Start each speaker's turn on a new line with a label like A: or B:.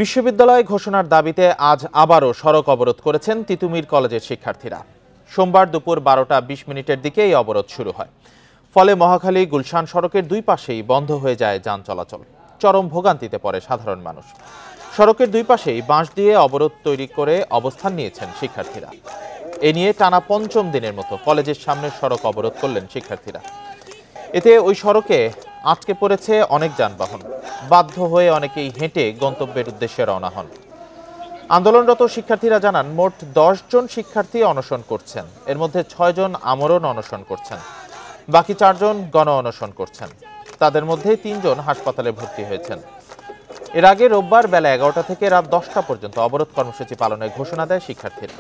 A: বিশ্ববিদ্যালয় ঘোষণার দাবিতে আজ আবারও সড়ক অবরোধ করেছেন তিতুমির কলেজের শিক্ষার্থীরা। সোমবার দুপুর 12টা 20 মিনিটের দিকে এই অবরোধ শুরু হয়। ফলে মহাখালী গুলশান সড়কের দুই পাশেই বন্ধ হয়ে যায় যান চলাচল। চরম ভোগান্তিতে পড়ে সাধারণ মানুষ। সড়কের দুই পাশেই বাঁশ দিয়ে অবরোধ তৈরি করে অবস্থান নিয়েছেন শিক্ষার্থীরা। এ নিয়ে টানা পঞ্চম দিনের মতো কলেজের সামনের সড়ক অবরোধ করলেন শিক্ষার্থীরা। এতে ওই সড়কে আটকে পড়েছে অনেক যানবাহন। বাধ্য হয়ে অনেকেই হেঁটে গন্তব্যের উদ্দেশ্যে রওনা হন। আন্দোলনরত শিক্ষার্থীরা জানান, মোট 10 জন শিক্ষার্থী অনশন করছেন। এর মধ্যে 6 জন আমরণ অনশন করছেন, বাকি 4 জন গণ অনশন করছেন। তাদের মধ্যে 3 জন হাসপাতালে ভর্তি হয়েছেন। এর আগে রোববার বেলা 11টা থেকে রাত 10টা পর্যন্ত অবরোধ কর্মসূচি পালনের ঘোষণা দেয় শিক্ষার্থীরা।